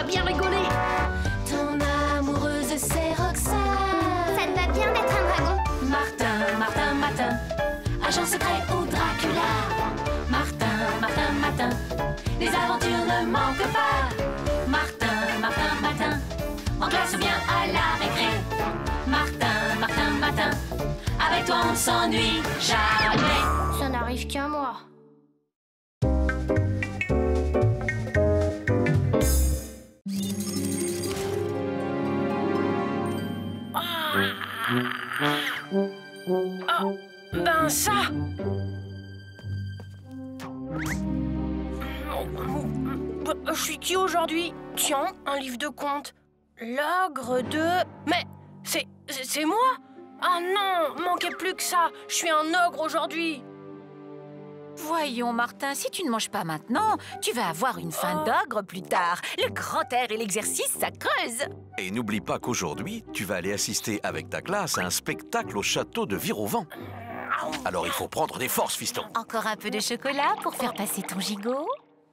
bien rigoler. Ton amoureuse, c'est Roxane. Ça te va bien d'être un dragon? Martin, Martin, Martin, agent secret ou Dracula. Martin, Martin, Martin, les aventures ne manquent pas. Martin, Martin, Martin, en classe ou bien à la récré. Martin, Martin, Martin, avec toi on ne s'ennuie jamais. Ça n'arrive qu'à moi. Oh, ben ça. Je suis qui aujourd'hui? Tiens, un livre de contes. L'ogre de... Mais c'est moi? Ah non, manquait plus que ça. Je suis un ogre aujourd'hui. Voyons, Martin, si tu ne manges pas maintenant, tu vas avoir une faim d'ogre plus tard. Le grand air et l'exercice, ça creuse. Et n'oublie pas qu'aujourd'hui, tu vas aller assister avec ta classe à un spectacle au château de Vire-au-Vent. Alors il faut prendre des forces, fiston. Encore un peu de chocolat pour faire passer ton gigot?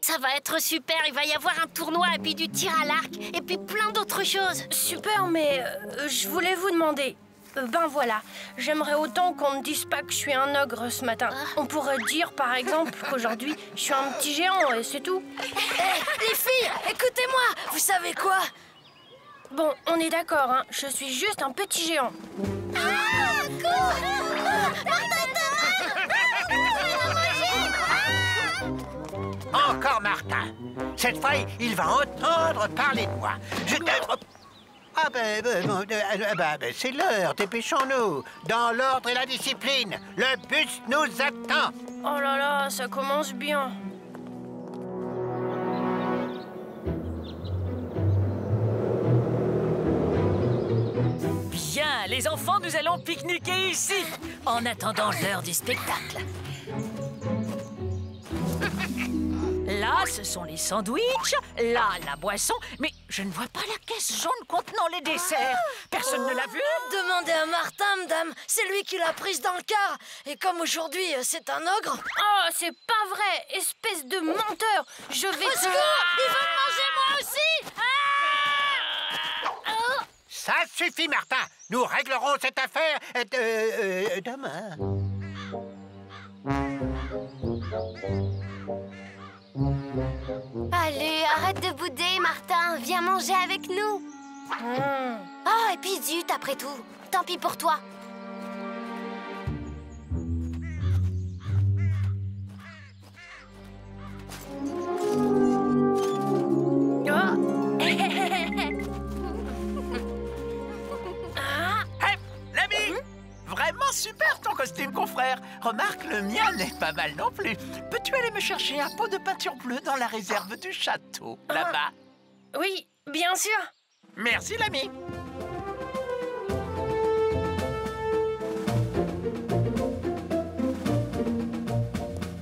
Ça va être super, il va y avoir un tournoi et puis du tir à l'arc et puis plein d'autres choses. Super, mais je voulais vous demander... ben voilà, j'aimerais autant qu'on ne dise pas que je suis un ogre ce matin. On pourrait dire, par exemple, qu'aujourd'hui, je suis un petit géant et c'est tout. Les filles, écoutez-moi, vous savez quoi? Bon, on est d'accord, hein, je suis juste un petit géant. Encore Martin. Cette fois, il va entendre parler de moi. Je... Ah ben, c'est l'heure, dépêchons-nous. Dans l'ordre et la discipline, le bus nous attend. Oh là là, ça commence bien. Bien, les enfants, nous allons pique-niquer ici, en attendant l'heure du spectacle. Là, ce sont les sandwichs, là, la boisson, mais je ne vois pas la caisse jaune contenant les desserts. Personne ne l'a vu? Demandez à Martin, madame. C'est lui qui l'a prise dans le car. Et comme aujourd'hui, c'est un ogre... Oh, c'est pas vrai, espèce de menteur. Je vais... Au secours! Il va me manger moi aussi! Ça suffit, Martin. Nous réglerons cette affaire demain. Allez, arrête de bouder, Martin. Viens manger avec nous. Oh, et puis zut, après tout. Tant pis pour toi. Hey, l'ami! Vraiment super ton costume, confrère. Remarque, le mien n'est pas mal non plus. Peux-tu aller me chercher un pot de peinture bleue dans la réserve du château, là-bas? Oui, bien sûr. Merci, l'ami.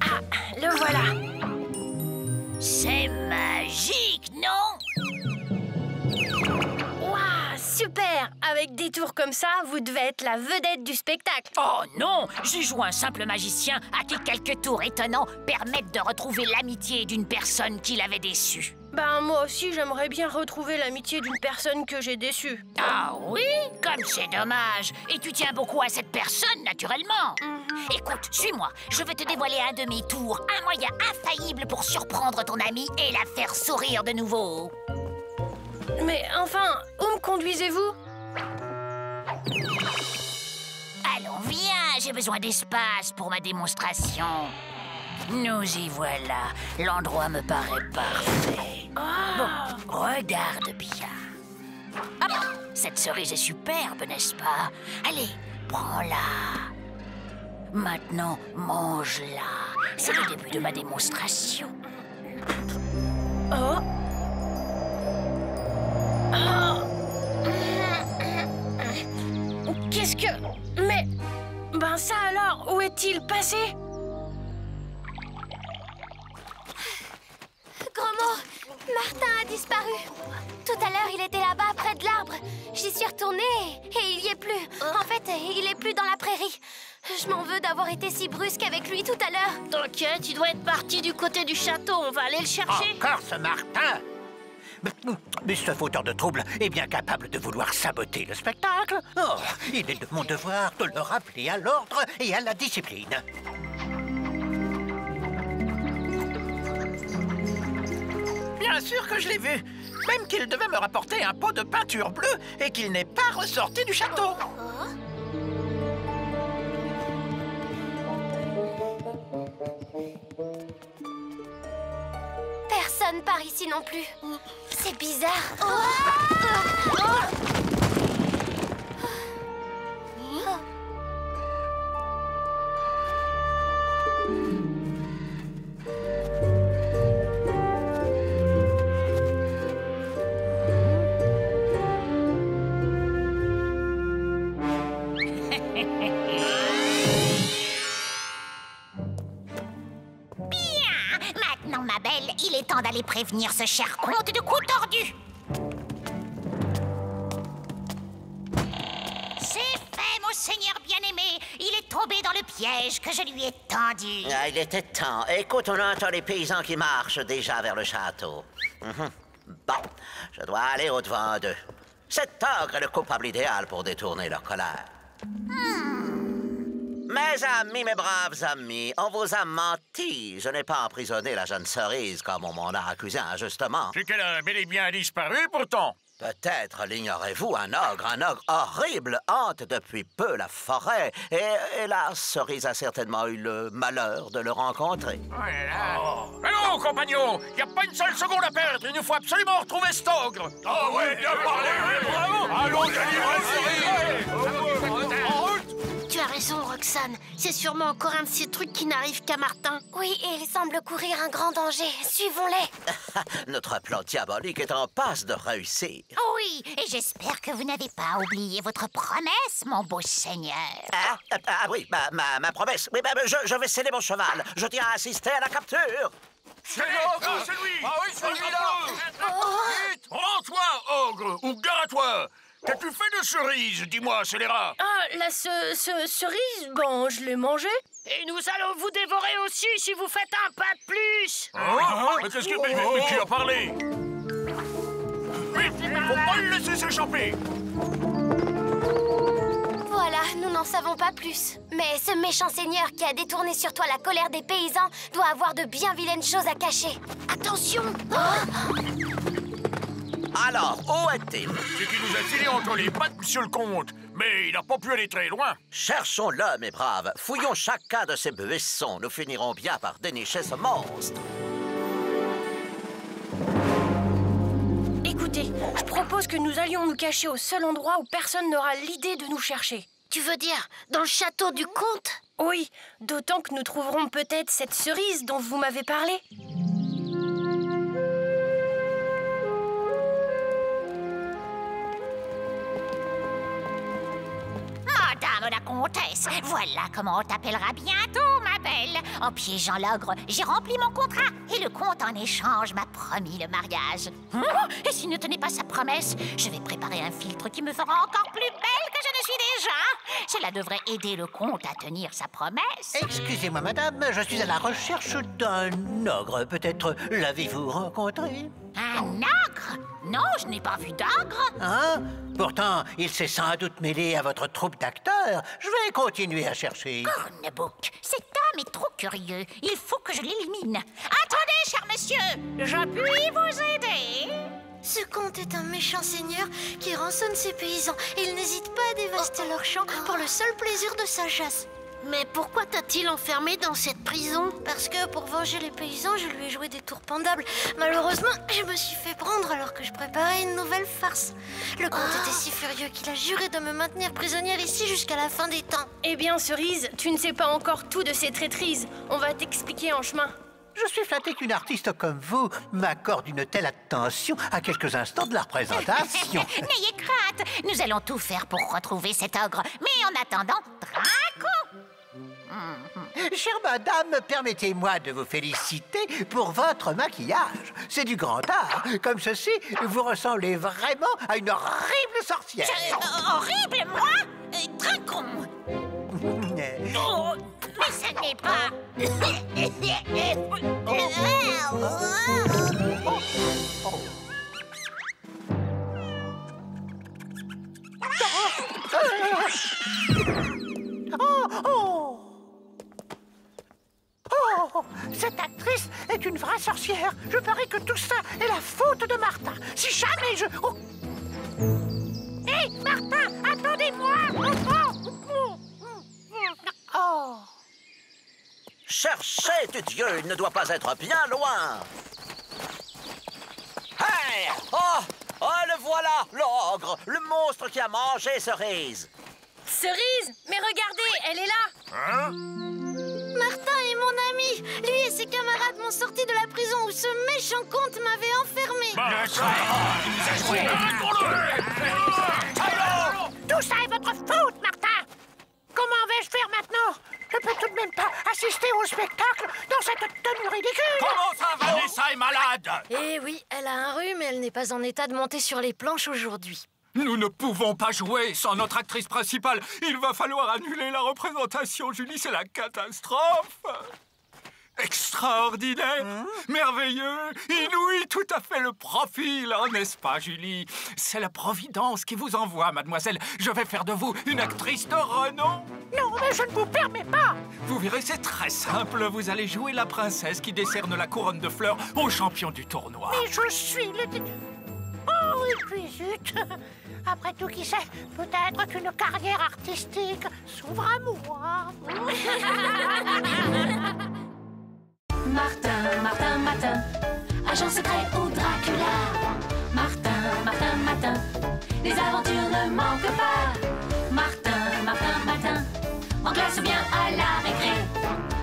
Ah, le voilà. C'est magique, non? Waouh, super. Avec des tours comme ça, vous devez être la vedette du spectacle. Oh non! J'y joue un simple magicien à qui quelques tours étonnants permettent de retrouver l'amitié d'une personne qui l'avait déçu. Ben, moi aussi, j'aimerais bien retrouver l'amitié d'une personne que j'ai déçue. Ah oui? Comme c'est dommage. Et tu tiens beaucoup à cette personne, naturellement. Écoute, suis-moi. Je vais te dévoiler un de mes tours, un moyen infaillible pour surprendre ton ami et la faire sourire de nouveau. Mais enfin, où me conduisez-vous? Allons, viens, j'ai besoin d'espace pour ma démonstration. Nous y voilà. L'endroit me paraît parfait. Bon, regarde bien. Hop, cette cerise est superbe, n'est-ce pas? Allez, prends-la. Maintenant, mange-la. C'est le début de ma démonstration. Oh. Qu'est-ce que... Mais... Ben ça alors, où est-il passé? Grand-mot, Martin a disparu. Tout à l'heure, il était là-bas, près de l'arbre. J'y suis retournée et il y est plus. En fait, il est plus dans la prairie. Je m'en veux d'avoir été si brusque avec lui tout à l'heure. T'inquiète, il doit être parti du côté du château. On va aller le chercher. Encore ce Martin! Mais ce fauteur de trouble est bien capable de vouloir saboter le spectacle. Oh, il est de mon devoir de le rappeler à l'ordre et à la discipline. Bien sûr que je l'ai vu. Même qu'il devait me rapporter un pot de peinture bleue et qu'il n'est pas ressorti du château. Personne par ici non plus. C'est bizarre. Maintenant, ma belle, il est temps d'aller prévenir ce cher comte de cou tordu. C'est fait, mon seigneur bien-aimé. Il est tombé dans le piège que je lui ai tendu. Ah, il était temps. Écoute, on entend les paysans qui marchent déjà vers le château. Bon, je dois aller au-devant d'eux. Cet ogre est le coupable idéal pour détourner leur colère. Mes amis, mes braves amis, on vous a menti. Je n'ai pas emprisonné la jeune cerise comme on m'en a accusé injustement. C'est qu'elle a bel et bien disparu, pourtant. Peut-être l'ignorez-vous, un ogre horrible hante depuis peu la forêt. Et la cerise a certainement eu le malheur de le rencontrer. Allons, compagnons, il n'y a pas une seule seconde à perdre. Il nous faut absolument retrouver cet ogre. Ah ouais, bien parlé, bravo. Allons, Tu as raison, Roxane. C'est sûrement encore un de ces trucs qui n'arrivent qu'à Martin. Oui, et il semble courir un grand danger. Suivons-les. Notre plan diabolique est en passe de réussir. Oui, et j'espère que vous n'avez pas oublié votre promesse, mon beau seigneur. Oui, ma promesse. Oui, je vais sceller mon cheval. Je tiens à assister à la capture. C'est l'ogre, c'est lui. Ah oui, c'est lui-là. Vite, rends-toi, ogre, ou gare à toi. Qu'as-tu fait de cerise? Dis-moi, scélérat. Ah, la cerise, bon, je l'ai mangée. Et nous allons vous dévorer aussi si vous faites un pas de plus. Mais qu'est-ce que... Mais qui a parlé? Vite, faut pas le laisser s'échapper. Voilà, nous n'en savons pas plus. Mais ce méchant seigneur qui a détourné sur toi la colère des paysans doit avoir de bien vilaines choses à cacher. Attention! Alors, où est-il? C'est qu'il nous a tiré entre les pattes, monsieur le comte. Mais il n'a pas pu aller très loin. Cherchons-le, mes braves. Fouillons chacun de ces buissons. Nous finirons bien par dénicher ce monstre. Écoutez, je propose que nous allions nous cacher au seul endroit où personne n'aura l'idée de nous chercher. Tu veux dire dans le château du comte? Oui, d'autant que nous trouverons peut-être cette cerise dont vous m'avez parlé. Madame la comtesse, voilà comment on t'appellera bientôt, ma belle. En piégeant l'ogre, j'ai rempli mon contrat et le comte en échange m'a promis le mariage. Et s'il ne tenait pas sa promesse, je vais préparer un filtre qui me fera encore plus belle que je ne suis déjà. Cela devrait aider le comte à tenir sa promesse. Excusez-moi, madame, je suis à la recherche d'un ogre. Peut-être l'avez-vous rencontré? Un ogre? Non, je n'ai pas vu d'ogre. Hein? Pourtant, il s'est sans doute mêlé à votre troupe d'acteurs. Je vais continuer à chercher. Cornebook, cet homme est trop curieux. Il faut que je l'élimine. Attendez, cher monsieur, je puis vous aider. Ce comte est un méchant seigneur qui rançonne ses paysans et il n'hésite pas à dévaster leurs champs pour le seul plaisir de sa chasse. Mais pourquoi t'a-t-il enfermé dans cette prison? Parce que pour venger les paysans, je lui ai joué des tours pendables. Malheureusement, je me suis fait prendre alors que je préparais une nouvelle farce. Le comte était si furieux qu'il a juré de me maintenir prisonnière ici jusqu'à la fin des temps. Eh bien, Cerise, tu ne sais pas encore tout de ces traîtrises. On va t'expliquer en chemin. Je suis flatté qu'une artiste comme vous m'accorde une telle attention à quelques instants de la représentation. N'ayez crainte, nous allons tout faire pour retrouver cet ogre. Mais en attendant, Draco! Chère madame, permettez-moi de vous féliciter pour votre maquillage. C'est du grand art. Comme ceci, vous ressemblez vraiment à une horrible sorcière. Horrible, moi? Draco! Oh, mais ça n'est pas... Oh, cette actrice est une vraie sorcière. Je parie que tout ça est la faute de Martin. Si jamais je... Hé, Martin, attendez-moi! Oh. Cherchez du Dieu, il ne doit pas être bien loin. Hey! Oh! Oh, le voilà, l'ogre, le monstre qui a mangé Cerise. Cerise? Mais regardez, elle est là! Hein? Martin est mon ami. Lui et ses camarades m'ont sorti de la prison où ce méchant comte m'avait enfermé. Tout ça est votre faute, Martin! Comment vais-je faire maintenant? Je peux tout de même pas assister au spectacle dans cette tenue ridicule! Comment ça, Vanessa est malade? Eh oui, elle a un rhume et elle n'est pas en état de monter sur les planches aujourd'hui. Nous ne pouvons pas jouer sans notre actrice principale. Il va falloir annuler la représentation, Julie, c'est la catastrophe. Extraordinaire, merveilleux, inouï, tout à fait le profil, hein, n'est-ce pas, Julie? C'est la Providence qui vous envoie, mademoiselle. Je vais faire de vous une actrice de renom. Non, mais je ne vous permets pas! Vous verrez, c'est très simple. Vous allez jouer la princesse qui décerne la couronne de fleurs au champion du tournoi. Mais je suis le... Oh, et puis zut! Après tout, qui sait, peut-être qu'une carrière artistique s'ouvre à moi. Martin, Martin, Martin, agent secret ou Dracula. Martin, Martin, Martin, les aventures ne manquent pas. Martin, Martin, Martin, en classe ou bien à la récré.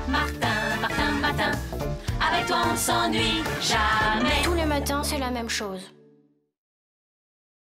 Martin, Martin, Martin, avec toi on ne s'ennuie jamais. Tous les matins, c'est la même chose.